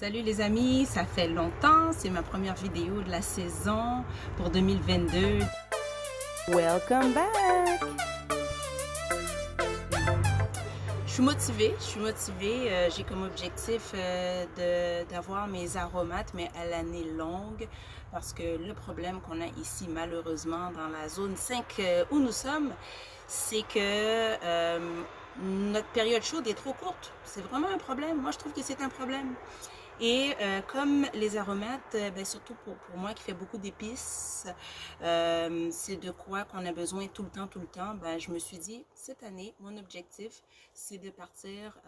Salut les amis, ça fait longtemps, c'est ma première vidéo de la saison pour 2022. Welcome back! Je suis motivée, j'ai comme objectif d'avoir mes aromates mais à l'année longue parce que le problème qu'on a ici malheureusement dans la zone 5 où nous sommes, c'est que notre période chaude est trop courte. C'est vraiment un problème. Moi, je trouve que c'est un problème. Et comme les aromates, surtout pour moi qui fait beaucoup d'épices, c'est de quoi qu'on a besoin tout le temps, je me suis dit, cette année, mon objectif, c'est de partir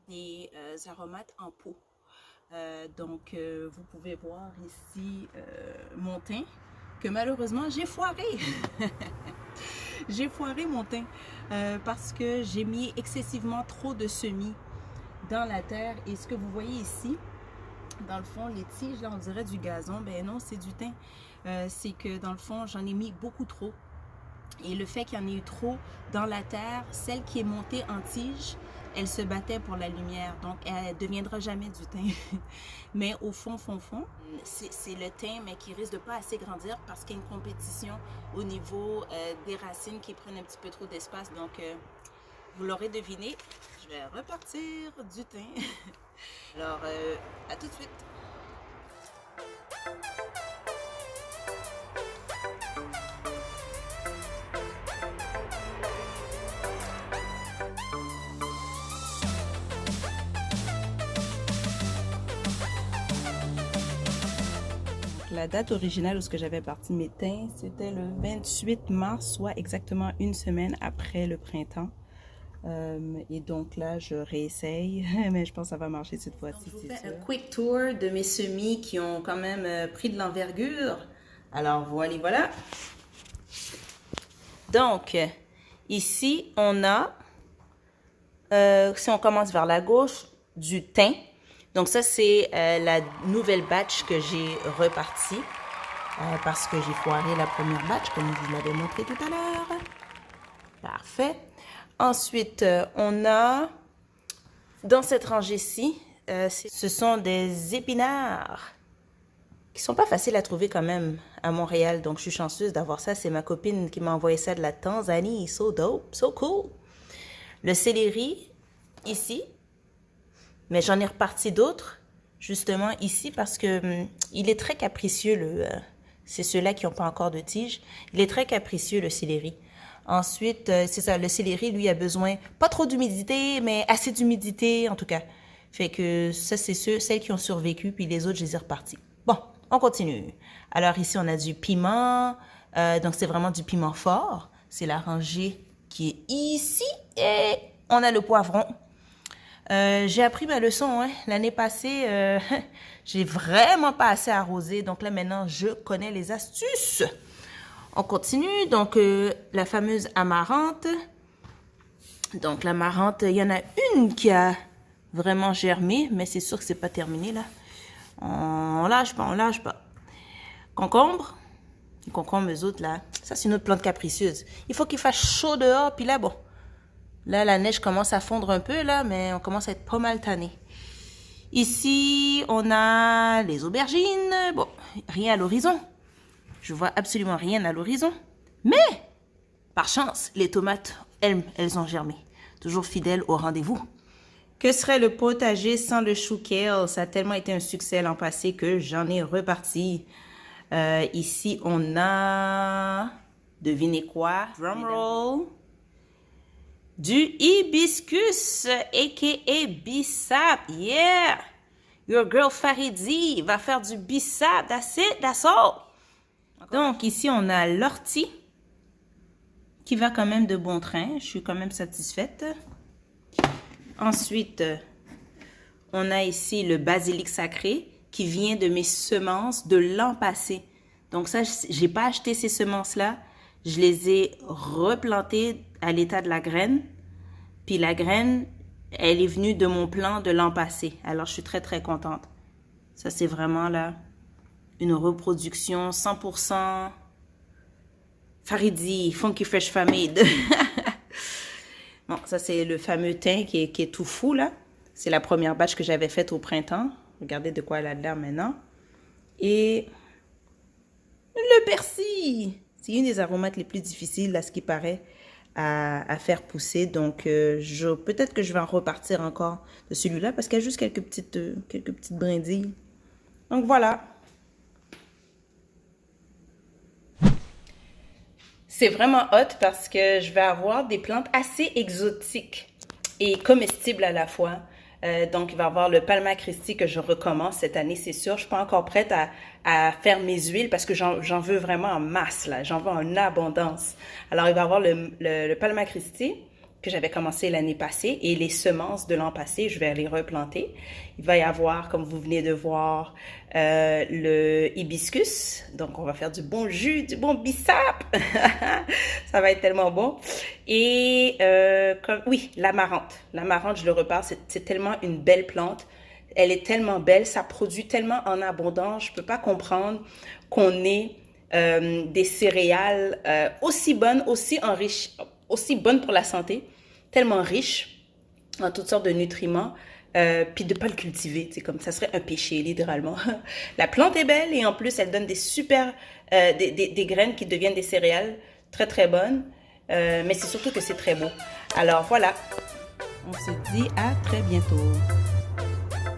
des aromates en pot. Donc, vous pouvez voir ici mon thym, que malheureusement, j'ai foiré. J'ai foiré mon thym parce que j'ai mis excessivement trop de semis dans la terre. Et ce que vous voyez ici, dans le fond, les tiges, là, on dirait du gazon. Ben non, c'est du thym. C'est que dans le fond, j'en ai mis beaucoup trop. Et le fait qu'il y en ait eu trop dans la terre, celle qui est montée en tige, elle se battait pour la lumière. Donc, elle ne deviendra jamais du thym. Mais au fond, c'est le thym, mais qui risque de pas assez grandir parce qu'il y a une compétition au niveau des racines qui prennent un petit peu trop d'espace. Donc, vous l'aurez deviné, je vais repartir du thym. Alors, à tout de suite. La date originale où j'avais parti mes thym, c'était le 28 mars, soit exactement une semaine après le printemps. Et donc là, je réessaye, mais je pense que ça va marcher cette fois-ci. Je vous fais un quick tour de mes semis qui ont quand même pris de l'envergure. Alors voilà. Donc, ici, on a, si on commence vers la gauche, du thym. Donc ça, c'est la nouvelle batch que j'ai repartie parce que j'ai foiré la première batch, comme je vous l'avais montré tout à l'heure. Parfait. Ensuite, on a, dans cette rangée-ci, ce sont des épinards qui sont pas faciles à trouver quand même à Montréal. Donc, je suis chanceuse d'avoir ça. C'est ma copine qui m'a envoyé ça de la Tanzanie. So dope, so cool. Le céleri, ici. Mais j'en ai reparti d'autres, justement, ici, parce que il est très capricieux, c'est ceux-là qui n'ont pas encore de tige. Il est très capricieux, le céleri. Ensuite, c'est ça, le céleri, lui, a besoin, pas trop d'humidité, mais assez d'humidité, en tout cas. Fait que ça, c'est celles qui ont survécu, puis les autres, je les ai repartis. Bon, on continue. Alors ici, on a du piment, donc c'est vraiment du piment fort. C'est la rangée qui est ici, et on a le poivron. J'ai appris ma leçon, hein. L'année passée, j'ai vraiment pas assez arrosé. Donc là, maintenant, je connais les astuces. On continue. Donc, la fameuse amarante. Donc, l'amarante, il y en a une qui a vraiment germé, mais c'est sûr que c'est pas terminé, là. On lâche pas. Concombre. Les concombres, eux autres, là, ça, c'est une autre plante capricieuse. Il faut qu'il fasse chaud dehors, puis là, bon. Là, la neige commence à fondre un peu, là, mais on commence à être pas mal tanné. Ici, on a les aubergines. Bon, rien à l'horizon. Je vois absolument rien à l'horizon. Mais, par chance, les tomates, elles ont germé. Toujours fidèles au rendez-vous. Que serait le potager sans le chou kale? Ça a tellement été un succès l'an passé que j'en ai reparti. Ici, on a... Devinez quoi? Drumroll. Du hibiscus, a.k.a. bissap. Yeah! Your girl Faridi va faire du bissap. That's it, that's all. Donc, ici, on a l'ortie qui va quand même de bon train. Je suis quand même satisfaite. Ensuite, on a ici le basilic sacré qui vient de mes semences de l'an passé. Donc ça, j'ai pas acheté ces semences-là. Je les ai replantées à l'état de la graine. Puis la graine, elle est venue de mon plan de l'an passé. Alors, je suis très, très contente. Ça, c'est vraiment là une reproduction 100% Faridi, Funky Fresh Famade. Bon, ça, c'est le fameux thym qui est tout fou, là. C'est la première batch que j'avais faite au printemps. Regardez de quoi elle a l'air maintenant. Et le persil, c'est une des aromates les plus difficiles, à ce qui paraît, à faire pousser. Donc, peut-être que je vais en repartir encore de celui-là parce qu'il y a juste quelques petites brindilles. Donc, voilà. C'est vraiment hot parce que je vais avoir des plantes assez exotiques et comestibles à la fois. Donc, il va y avoir le Palma Christi que je recommence cette année, c'est sûr. Je suis pas encore prête à faire mes huiles parce que j'en veux vraiment en masse, là. J'en veux en abondance. Alors, il va y avoir le Palma Christi que j'avais commencé l'année passée et les semences de l'an passé, je vais les replanter. Il va y avoir, comme vous venez de voir, le hibiscus. Donc, on va faire du bon jus, du bon bissap. Ça va être tellement bon. Et, oui, l'amarante. L'amarante, je le repars, c'est tellement une belle plante. Elle est tellement belle, ça produit tellement en abondance. Je peux pas comprendre qu'on ait des céréales aussi bonnes, aussi bonnes pour la santé, tellement riches en toutes sortes de nutriments, puis de pas le cultiver, c'est comme ça serait un péché littéralement. La plante est belle et en plus elle donne des super des graines qui deviennent des céréales très très bonnes, mais c'est surtout que c'est très beau. Alors voilà, on se dit à très bientôt.